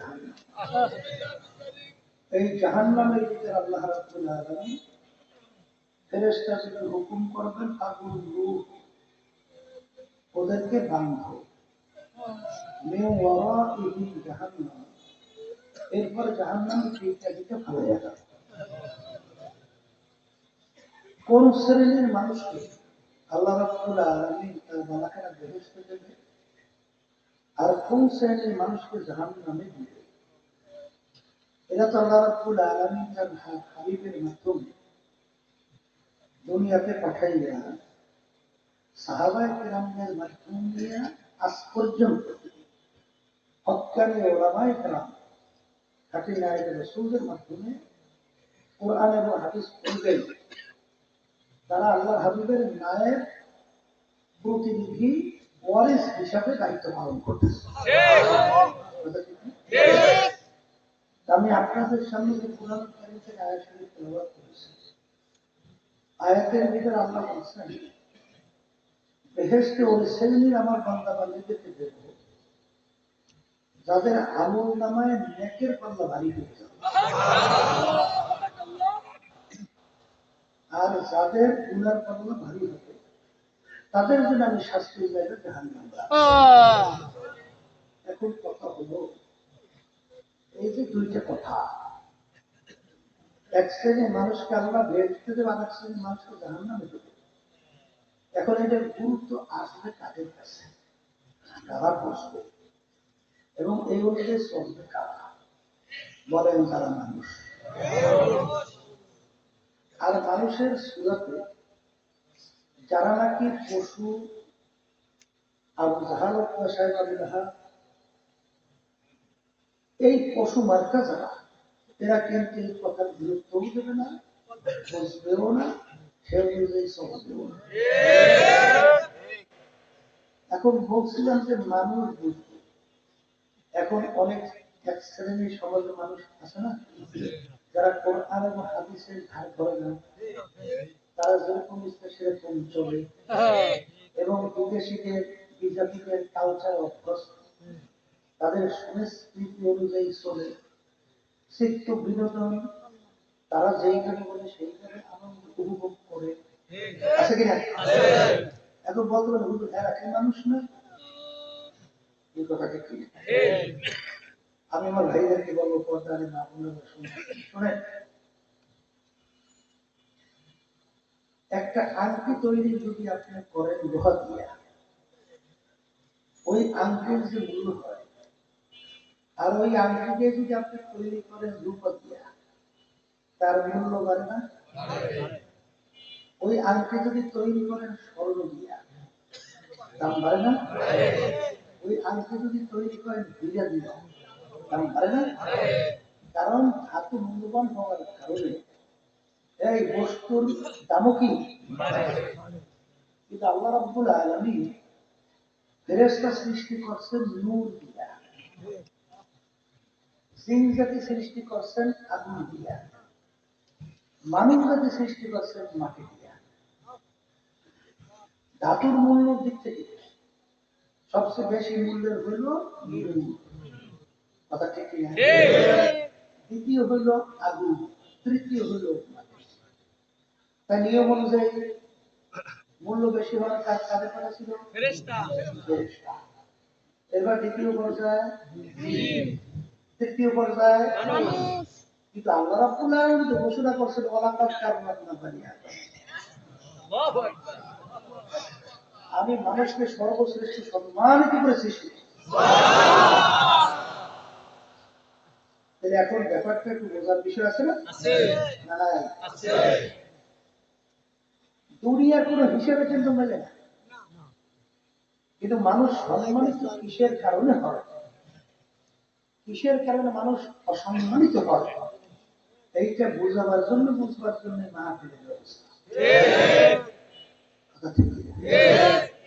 জাহান্নাম। এই জাহান্নামের ভিতরে আল্লাহ রাব্বুল আলামিন ফেরেশতাদেরকে হুকুম করবেন, আগুন রূহ ওদেরকে বাঁধো, মিন ওয়ারাইহি জাহান্নাম, এরপর জাহান্নামের দিকে ফেলে যাবে। কোন শ্রেণীর মানুষকে আল্লাহ রাব্বুল আলামিন তার মালাকেরা বেহেশতে দেবে, আর কোন শ্রেণীর মানুষকে জাহান্নামে দিবে, এটা তো আল্লাহ রাব্বুল আলামিন তার হাবিবের মাধ্যমে দুনিয়াতে পাঠাইয়া সাহাবায়ে কেরামদের মাধ্যম দিয়ে আজ পর্যন্ত হক্কানি উলামায়ে কেরাম খাঁটি নায়েবে রাসূলের মাধ্যমে কোরআন এবং হাদিস অনুযায়ী তারা আল্লাহ হাবিবের নায়েব, প্রতিনিধি, ওয়ারিস হিসাবে দায়িত্ব পালন করতেছে। আমি আপনাদের সামনে যে কোরআন কারীম থেকে আয়াত শরীফ তেলাওয়াত করেছি, আয়াতের ভিতরে আল্লাহ বলছেন বেহেশতে ওই শ্রেণীর আমার বান্দা বান্দীদেরকে দেব যাদের আমল নামায় নেকের পাল্লা ভারী হয়ে যাবে, আর যাদের গুনার পাল্লা ভারী হবে তাদের জন্য আমি শাস্তি দেব জাহান্নাম। এখন কথা হলো, এই যে দুইটা কথা, এক শ্রেণীর মানুষকে আল্লাহ বেহেশতে দেবে, আর এক শ্রেণীর মানুষকে জাহান্নামে দেবে। এখন এটার গুরুত্ব আসবে কাদের কাছে, কারা বসবে এবং এই অনুযায়ী চলবে কারা, বলেন তারা মানুষ। আর মানুষের সুরাতে যারা নাকি পশু, আবু জাহাল সাহেব আবু জাহাল, এই পশু মার্কা যারা, এরা কিন্তু এই কথার গুরুত্বও দেবে না, বুঝবেও না, সে অনুযায়ী চলবেও না। এখন বলছিলাম যে মানুষ বুঝবে, এখন অনেক এক শ্রেণীর সমাজের মানুষ আছে না, যারা কোরআন এবং হাদিসের ধার করে না, তারা যেরকম ইচ্ছা সেরকম চলে এবং বিদেশিদের বিজাতিদের কালচার অভ্যস্ত, তাদের সংস্কৃতি অনুযায়ী চলে, চিত্ত বিনোদন তারা যেইভাবে বলে সেইভাবে আনন্দ উপভোগ করে, আছে কিনা? এখন বলতে পারে হুজুর এরা কি মানুষ না, এই কথাটা কি? আমি আমার ভাইদেরকে বলবো পর্দা না আপনারা শুনেন, একটা আংটি তৈরি যদি আপনি করেন লোহা দিয়া, ওই আংটির যে মূল্য হয়, আর ওই আংটি দিয়ে যদি আপনি তৈরি করেন রূপা দিয়া, তার মূল্য বাড়ে না? ওই আংটি যদি তৈরি করেন স্বর্ণ দিয়া, দাম বাড়ে না? ওই আংটি যদি তৈরি করেন হীরা দিয়া, দাম বাড়ে না? কারণ ধাতু মূল্যবান হওয়ার কারণে এই বস্তুর দামও কি? কিন্তু আল্লাহ রাব্বুল আলামিন ফেরেশতা সৃষ্টি করছেন নূর দিয়া, জিন জাতি সৃষ্টি করছেন আগুন দিয়া, মানব জাতি সৃষ্টি করছেন মাটি দিয়া। ধাতুর মূল্যের দিক থেকে সবচেয়ে বেশি মূল্যের হইল নূর, কথা ঠিক কিনা? দ্বিতীয় হইল আগুন, তৃতীয় হইল মাটি। তাই নিয়ম অনুযায়ী মূল্য বেশি হওয়ার কাদের কথা ছিল? ফেরেশতা। এবার দ্বিতীয় পর্যায়ে জিন, তৃতীয় পর্যায়ে মানুষ। কিন্তু আল্লাহ রাব্বুল আলামিন তো ঘোষণা করছেন ওয়ালাকাদ কাররামনা বানি আদম, আল্লাহু আকবার, আমি মানুষকে সর্বশ্রেষ্ঠ সম্মানিত করে সৃষ্টি করেছি। তাহলে এখন ব্যাপারটা একটু বোঝার বিষয় আছে না? আছে না? আছে। দুনিয়ার কোনো হিসেবে কিন্তু মেলে না, কিন্তু মানুষ সম্মানিত কিসের কারণে হয়, কিসের কারণে মানুষ অসম্মানিত হয়, এইটা বুঝাবার জন্য মাহফিলের ব্যবস্থা।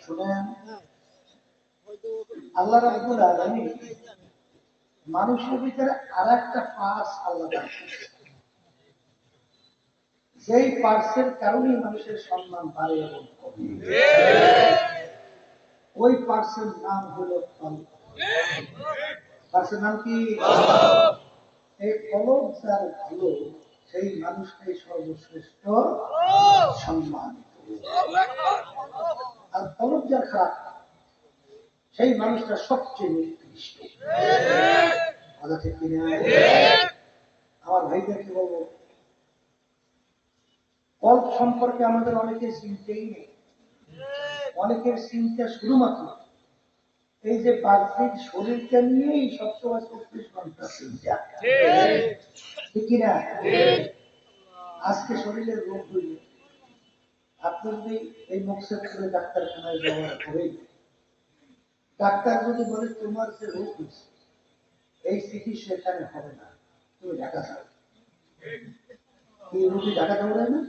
শুনেন, আল্লাহ রাব্বুল আলামিন মানুষের ভিতরে আরেকটা পার্স আল্লাহ দান করেছেন, যেই পার্সের কারণেই মানুষের সম্মান বাড়ে এবং কমে। ওই পার্সের নাম হলো কলব। গাছের নাম কি? এই কলব যার ভালো সেই মানুষটাই সর্বশ্রেষ্ঠ সম্মানিত, আর কলব যার খারাপ সেই মানুষটা সবচেয়ে নিকৃষ্ট। কথা ঠিক কিনা? আমার ভাইদেরকে বলবো, কল্প সম্পর্কে আমাদের অনেকের চিন্তাই নেই। অনেকের চিন্তা শুধুমাত্র এই যে বাহ্যিক শরীরটা নিয়েই সবসময় 24 ঘন্টা চিন্তা, ঠিক কিনা? আজকে শরীরের রোগ হইলে আপনি যদি এই মুখসের করে ডাক্তারখানায় যাওয়ার পরে ডাক্তার যদি বলে তোমার যে রোগ হয়েছে এই চিকিৎসা এখানে হবে না, তুমি ঢাকা যাও, এই রোগী ঢাকা দৌড়ায় না?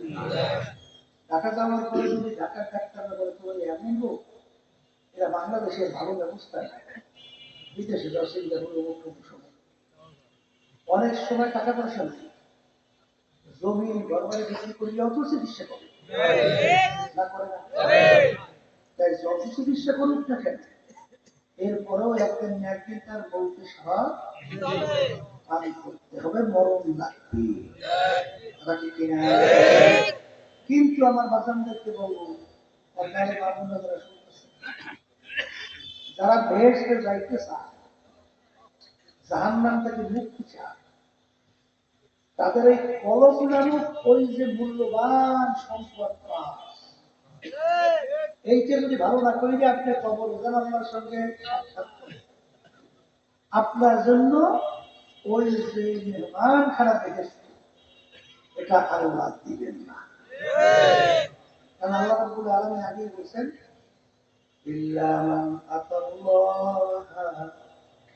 ঢাকা যাওয়ার পরে যদি ঢাকার ডাক্তাররা বলে তোমার এমন রোগ, এরা বাংলাদেশের ভালো ব্যবস্থা নেয়, বিদেশে অসুবিধা হলো সময়, অনেক সময় টাকা পয়সা নেই, জমি ঘরবাড়ি বিক্রি করিয়াও তো চিকিৎসা করে না, করে না? তাই যত চিকিৎসা করুক না কেন এরপরেও একদিন না একদিন তার বউকে সারা পানি করতে হবে, মরণ লাগবে, কিনা? কিন্তু আমার বাচ্চাদেরকে বলবো, যারা বেহেশতে যাইতে চায়, জাহান্নাম থেকে মুক্তি চায়, তাদের এই কলব নামক ওই যে মূল্যবান সম্পদ এইটা যদি ভালো না করি যে আপনি কবর যান আল্লাহর সঙ্গে আপনার জন্য ওই যে মেহমান খারাপ দেখেছে এটা আল্লাহ দিবেন না। কারণ আল্লাহ রাব্বুল আলামিন আগেই বলেছেন ইল্লা মান আতাল্লাহা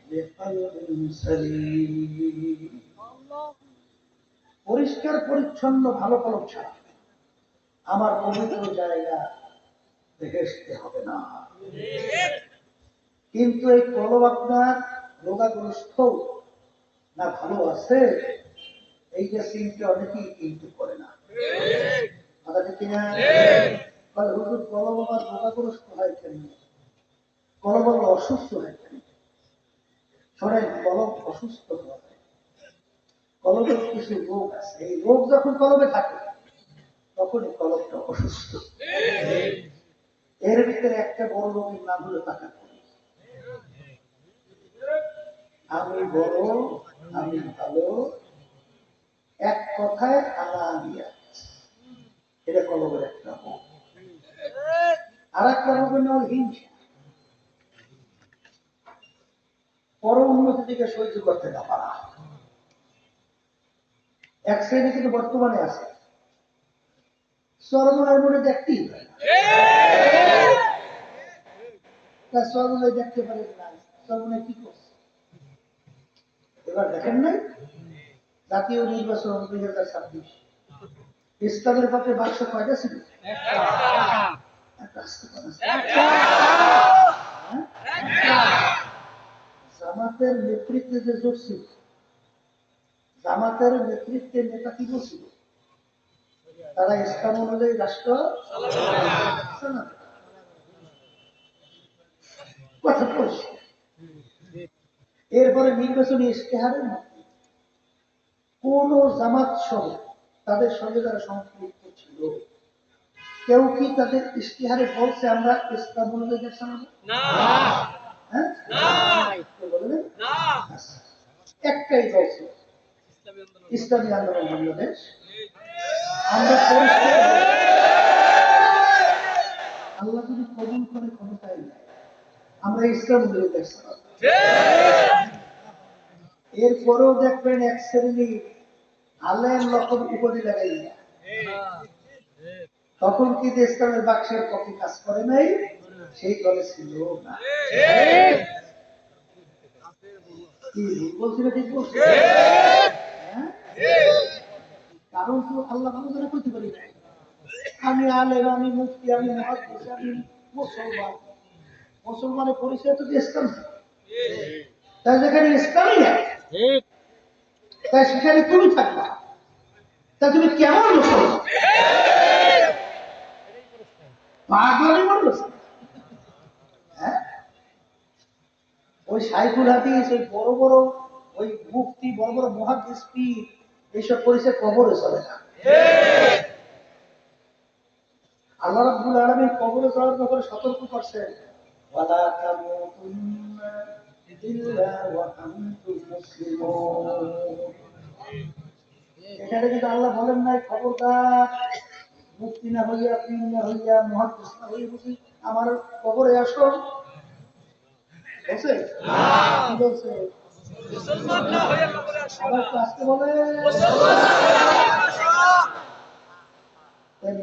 বিকলবিন সালিম, পরিষ্কার পরিচ্ছন্ন ভালো কলব ছাড়া আমার পবিত্র জায়গা বেহেশতে হবে না। কিন্তু এই কলব আপনার রোগাগ্রস্ত না ভালো আছে এইটা চিন্তা অনেকেই কিন্তু করে না, কিনা? হুজুর কলব আমার রোগাগ্রস্ত হয় কেন, কলব অসুস্থ হয় কেন? শোনেন, কলব অসুস্থ হয়, কলবের কিছু রোগ আছে, এই রোগ যখন কলবে থাকে তখনই কলবটা অসুস্থ। এর ভিতরে একটা বড় রোগের নাম হলো টাকা। আমি বড়, আমি ভালো, এক কথায় আনানিয়া, এটা কলবের একটা রোগ। আর একটা রোগের নাম হিংসা, পর উন্নতি থেকে সহ্য করতে না পারা। এক শ্রেণী কিন্তু বর্তমানে আছে চরমনায় মনে দেখতেই হয় না, চরমনায় দেখতে পারে না, চরমনায় কি করছে এবার দেখেন নাই? জাতীয় নির্বাচন 2026 ইসলামের পক্ষে বাক্স কয়টা ছিল? জামাতের নেতৃত্বে যে জোট ছিল, জামাতের নেতৃত্বে নেতা কি বলছিল? তারা ইসলাম অনুযায়ী রাষ্ট্র কথা বলছে। এরপরে নির্বাচনী ইশতেহারের মধ্যে কোন জামাত সহ তাদের সঙ্গে যারা সম্পৃক্ত ছিল কেউ কি তাদের ইশতেহারে বলছে আমরা ইসলাম অনুযায়ী দেশ চালাবো? একটাই বলছে ইসলামী আন্দোলন বাংলাদেশ। আমরা আল্লাহ যদি কবুল করে ক্ষমতায় নেয় আমরা ইসলাম অনুযায়ী দেশ চালাবো। এরপরেও দেখবেন এক শ্রেণী আলেম লকব উপাধি লাগাই না, তখন কি ইসলামের বাক্সের পক্ষে কাজ করে নাই? সেই দলে ছিল না। বলছিল ঠিক বলছে, কারণ তো আল্লাহ ভালো করে করতে পারি না। আমি আলেম, আমি মুফতি, আমি মুহাদ্দিস, আমি মুসলমান, মুসলমানের পরিচয় তো ইসলাম, তাই যেখানে ইসলামই নাই তাই সেখানে তুমি থাকবা, তা তুমি কেমন মুসলমান? পাগলই মনে করছে। ওই সাইকুল হাদিস, ওই বড় বড় ওই মুফতি, বড় বড় মুহাদ্দিস পীর এইসব করেছে, কবরে চলে না। আল্লাহ রাব্বুল আলামিন কবরে যাওয়ার ব্যাপারে সতর্ক করছেন, ওয়ালা তামুতুন্না ইল্লা ওয়া আনতুম মুসলিমুন। এখানে কিন্তু আল্লাহ বলেন নাই খবরদার মুফতি না হইয়া, পীর না হইয়া, মুহাদ্দিস না হইয়া বুঝি আমার কবরে আসো। বলছে কি বলছে? মুসলমান না হইয়া কবরে আসো। আবার আসতে বলে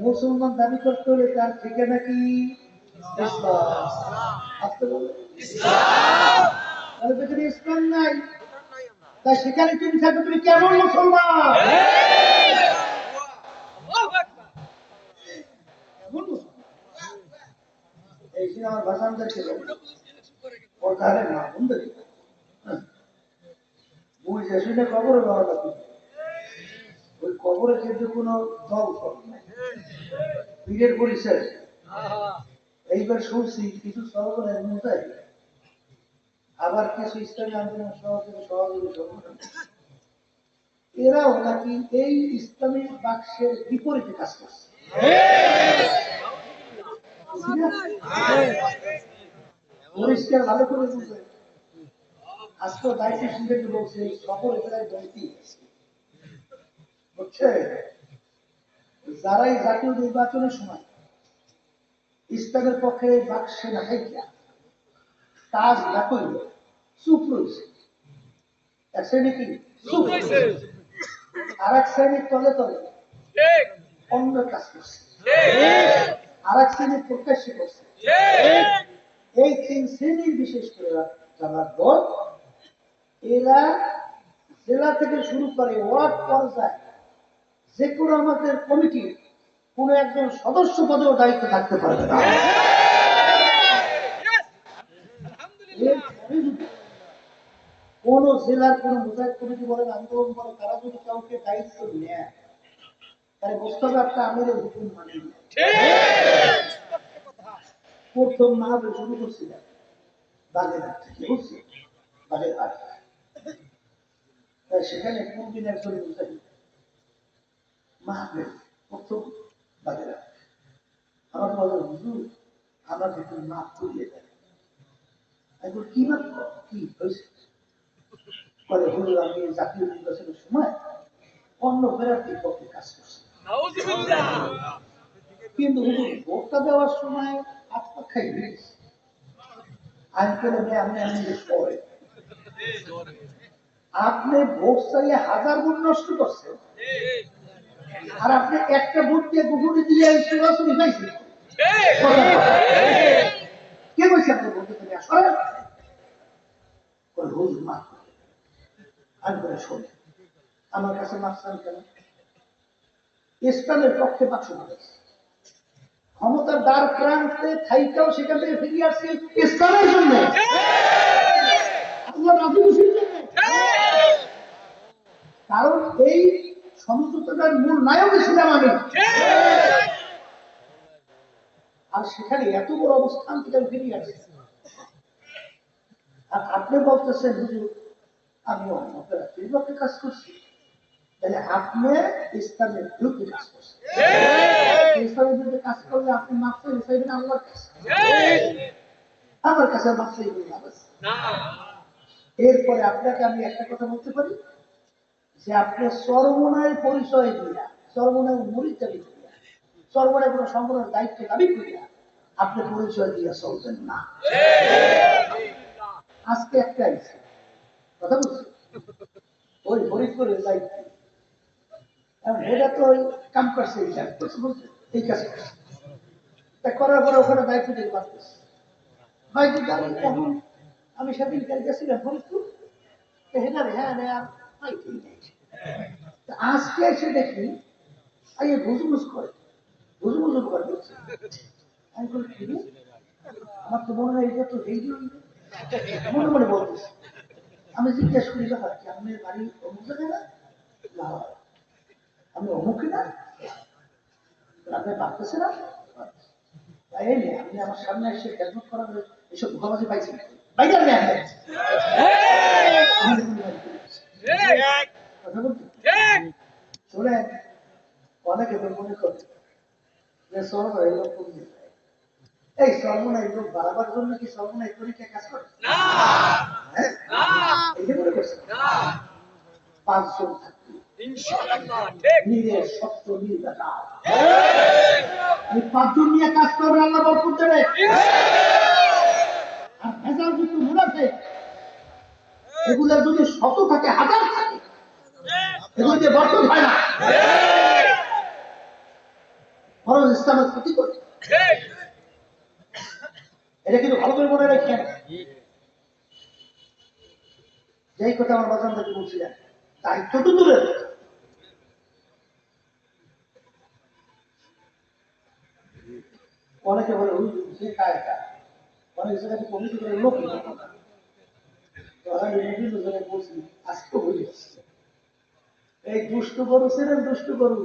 মুসলমান দাবি করতে হলে তার ঠিকানা কি? ইসলাম। আসতে বলে ইসলাম। তাহলে যেখানে ইসলাম নাই, তাই সেখানে তুমি থাকবে, তুমি কেমন মুসলমান? এই যে আমার ভাষান্তরকে ওর ধারে না বন্ধু বুঝে শুনে কবরে যাওয়া লাগবে। ওই কবরে কিন্তু কোনো দল ফল নাই, পীরের পরিচয়। এইবার শুনছি কিছু সরকারের মধ্যে আবার কিছু ইসলামী আন্দোলন সহযোগী সংগঠন, এরাও নাকি এই ইসলামী বাক্সের বিপরীতে কাজ করছে। পরিষ্কার ভালো করে বুঝবে। আজকে দায়িত্ব সিংহকে বলছে সকল প্রায় দায়িত্বই বুঝছে, যারাই জাতীয় নির্বাচনের সময় ইসলামের পক্ষে বাক্সে না খাইয়া কাজ না করলে চুপ রয়েছে, এক শ্রেণী কি চুপ রয়েছে, আর এক শ্রেণীর তলে তলে অন্য কাজ করছে, আর এক শ্রেণীর প্রত্যাশী করছে। এই তিন শ্রেণীর বিশেষ করে যারা দল, এরা জেলা থেকে শুরু করে ওয়ার্ড পর্যায়ে যে কোনো আমাদের কমিটির কোন একজন সদস্য পদেও দায়িত্ব থাকতে পারবে না। কোন জেলার কোন মুজাহিদ কমিটি বলেন, আন্দোলন বলে, তারা যদি কাউকে দায়িত্ব নেয় তাহলে বুঝতে হবে একটা আমিরের হুকুম মানে। প্রথম মাহফিল শুরু করছিলাম বাগেরহাট থেকে, বুঝছি বাগেরহাট, সেখানে কোনদিন একজন মুজাহিদ মাহফিল প্রথম বাগেরহাট আমার বলে, হুজুর আমার ভেতর মাপ করিয়ে দেয়। এখন কি মাপ, কি হয়েছে? বলে হুজুর আমি জাতীয় নির্বাচনের সময় অন্য প্রার্থীর পক্ষে কাজ করছি, কিন্তু হুজুর ভোটটা দেওয়ার সময় হাত পা খাই গেছে। আমি বলে আমি পরে আপনি ভোট চাইলে 1000 ভোট নষ্ট করছেন, আর আপনি একটা ভোট দিয়ে গুগুলি দিয়ে সরাসরি পাইছেন। কে বলছে আপনি ভোটে থেকে আসলে হুজুর মাফ করে। আমি বলে শোনে আমার কাছে মাফ চান কেন? ইসলামের পক্ষে বাক্স করেছে, ক্ষমতার দ্বার প্রান্তে থাইটাও সেখান থেকে ফিরিয়ে আসছে ইসলামের জন্য, আল্লাহ রাজি খুশির জন্য। কারণ এই সমঝোতার মূল নায়ক ছিলাম আমি, আর সেখানে এত বড় অবস্থান থেকে ফিরিয়ে আসছে। আর আপনি বলতেছেন হুজুর আমি অপরাধীর পক্ষে কাজ করছি, তাহলে আপনি ইসলামের বিরুদ্ধে কাজ করছেন। ইসলামের বিরুদ্ধে কাজ করলে আপনি মাফ চাইবেন আল্লাহর কাছে, আমার কাছে মাফ চাইবেন না। এরপরে আপনাকে আমি একটা কথা বলতে পারি যে আপনি চরমনায় পরিচয় দিয়া, চরমনায় মুরিদ দাবি করিয়া, চরমনায় কোনো সংগঠনের দায়িত্ব দাবি করিয়া আপনি পরিচয় দিয়া চলবেন না। আজকে একটা কথা বলছি ওই ফরিদপুরের দায়িত্ব, এটা তো ওই কাম করছে, এই কাজ করছে, করার পরে ওখানে দায়িত্ব দিতে পারতেছে। আমি সেদিন গেছিলাম ফরিদপুর, আজকে এসে দেখি বুঝবুঝ করে, বুঝবুঝ করে দেখছি। আমি বলি কি আমার তো মনে হয় এটা তো এই মনে মনে বলতেছি। আমি জিজ্ঞেস করি ব্যাপার কি, আপনার বাড়ি অমুক জায়গায় না? আমি অমুকে না, আপনি পারতেছে না? তাই আপনি আমার সামনে এসে খেদমত করার এসব ভাবাজি পাইছেন। বাইরে নিয়ে আসে কথা বলতে শুনে অনেকে তো মনে করে যে সর্ব এলো কমিয়ে যায় এই সর্বনাই লোক বাড়াবার জন্য কি সর্বনাই তরিকা কাজ করে এই যে মনে করছে পাঁচজন থাকবে নিজের সত্য নির্বাচন এই পাঁচজন নিয়ে কাজ করবে আল্লাহ বরকত দেবে আর ভেজাল যুক্ত মুনাফে এগুলো যদি শত থাকে হাজার থাকে এগুলো যে বরকত হয় না বরং ইসলামের ক্ষতি করে এটা কিন্তু ভালো করে মনে রাখেন যেই কথা আমার বাজান থেকে বলছিলেন দায়িত্ব তো দূরে অনেকে বলে ওই সে খায় কা অনেক জায়গায় কমিটি করে লোক বিভিন্ন জায়গায় বলছি আজকে বলে এই দুষ্ট গরু ছিলেন দুষ্ট গরু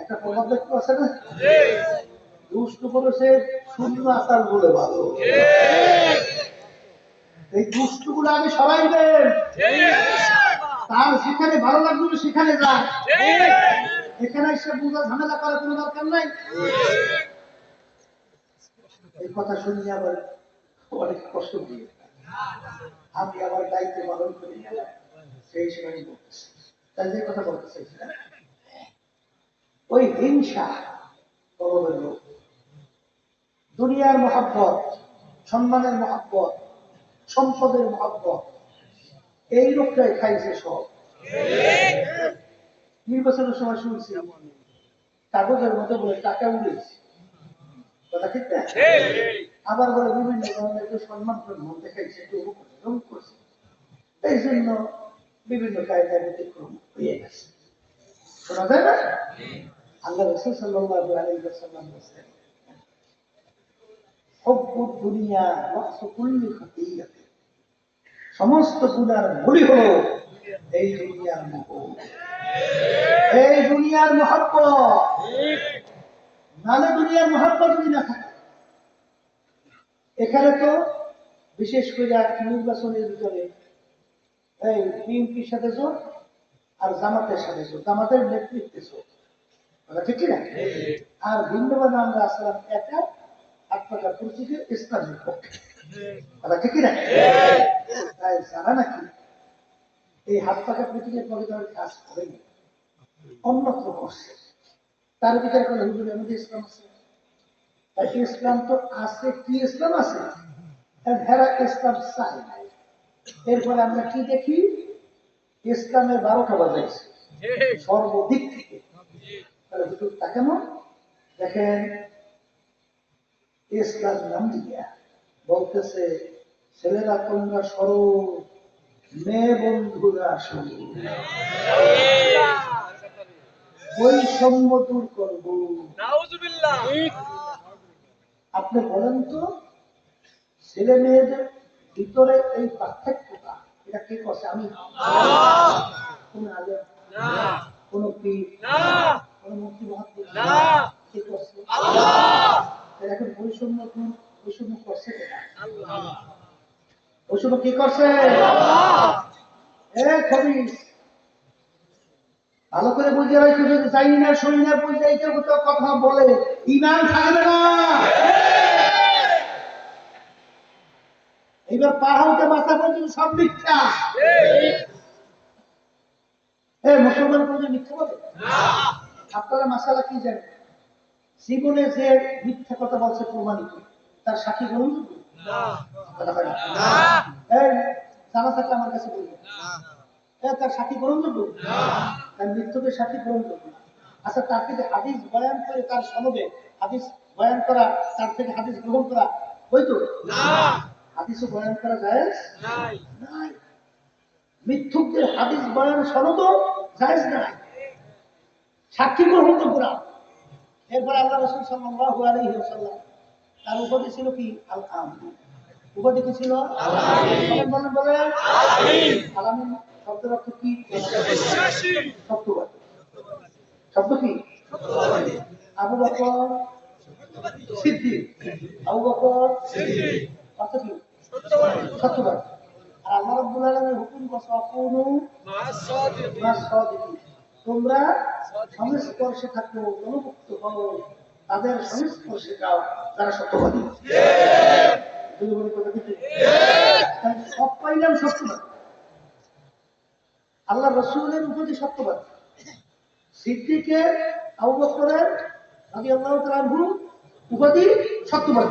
একটা প্রভাব দেখতে পাচ্ছে না দুষ্ট গরু সে শূন্য আচার বলে ভালো এই দুষ্ট গুলো আগে সবাই দেন তার সেখানে ভালো লাগবে সেখানে যায় এখানে এসে বোঝা ঝামেলা করার কোনো দরকার নাই এই কথা শুনিয়ে আবার অনেক কষ্ট দিয়ে আমি আমার দায়িত্ব পালন করি সেই সময় বলতেছি তাই যে কথা বলতে চাইছিলাম ওই হিংসা কলমের লোক দুনিয়ার মহাব্বত সম্মানের মহাব্বত সম্পদের মহাব্বত এই লোকটাই খাইছে সব নির্বাচনের সময় শুনছি কাগজের মধ্যে বলে টাকা উড়েছে কথা ঠিক না আবার বলে বিভিন্ন ধরনের সম্মান দেখাইছে একটু করছে এই জন্য বিভিন্ন কায়দায় ব্যতিক্রম হয়ে গেছে শোনা যায় না আল্লাহ রাসূল সাল্লাল্লাহু আলাইহি ওয়াসাল্লাম বলেন হুব্বুদ দুনিয়া ওয়াকসু কুল্লি খাতিয়াত সমস্ত গুনার মূলই হলো এই দুনিয়ার মোহ এই দুনিয়ার মহব্বত নালে দুনিয়ার মহব্বত যদি না থাকে এখানে তো বিশেষ করে নির্বাচনের ভিতরে এই বিএনপির সাথে জোট আর জামাতের সাথে জোট জামাতের নেতৃত্বে জোট ঠিক না আর ভিন্নভাবে আমরা আসলাম একা হাত পাকা প্রতীকে ইসলামের পক্ষে ঠিক না তাই যারা নাকি এই হাত পাকা প্রতীকের পক্ষে কাজ করেনি অন্যত্র করছে তার বিচার করে হুজুরের মধ্যে ইসলাম আছে ইসলাম তো আছে কি ইসলাম আছে হেরা ইসলাম চাই নাই এরপরে আমরা কি দেখি ইসলামের 12টা বাজাইছে সর্বদিক থেকে তাহলে হুজুর তা কেন দেখেন ইসলাম নাম দিয়া বলতেছে ছেলেরা তোমরা সরো মেয়ে বন্ধুরা সরো বৈষম্য দূর করবো আপনি বলেন তো ছেলে মেয়েদের ভিতরে এই পার্থক্যটা এটা কে করছে আমি কোন আলেম কোন পীর কোন মুক্তি মহাত্মা কে করছে এখন বৈষম্য করছে বৈষম্য কি করছে ভালো করে বুঝে রাখি যদি চাই না শুনি না বুঝে কথা বলে ইমান থাকবে না এইবার পাহাড়কে মাথা পর্যন্ত সব মিথ্যা মুসলমান কোনো মিথ্যা বলে আপনারা মাসালা কি জানেন জীবনে যে মিথ্যা কথা বলছে প্রমাণিত তার সাক্ষী গ্রহণ জানা থাকলে আমার কাছে বলবেন তার সাক্ষী গ্রহণ করবো তার মৃত্যুকে সাক্ষী গ্রহণ করবো আচ্ছা তার থেকে হাদিস বয়ান করে তার সনদে হাদিস বয়ান করা তার থেকে হাদিস গ্রহণ করা হয়তো হাদিসও বয়ান করা যায় নাই মিথ্যুকদের হাদিস বয়ান সনদও জায়েজ নাই সাক্ষী গ্রহণ করবো না এরপর আল্লাহ রাসূল সাল্লাল্লাহু আলাইহি ওয়াসাল্লাম তার উপাধি ছিল কি আল আমিন উপাধি কি ছিল বলেন আলামিন শব্দের অর্থ কি সত্যবাদী শব্দ কি আবু বকর সিদ্দিক আবু বকর সিদ্দিক অর্থ কি সত্যবাদী। আর আল্লাহ রাব্বুল আলামিন হুকুম করছে অকুনু মা'আস সাদিকিন, তোমরা সংস্পর্শে থাকো, অনুভুক্ত হও, তাদের সংস্পর্শে যাও যারা সত্যবাদী। সব পাইলাম সত্যবাদী। আল্লাহ রসুলের উপরে সত্যবাদী, সিদ্দিকের, আবু বকরের রাদিয়াল্লাহু তাআলা আনহু উপাধি সত্যবাদী।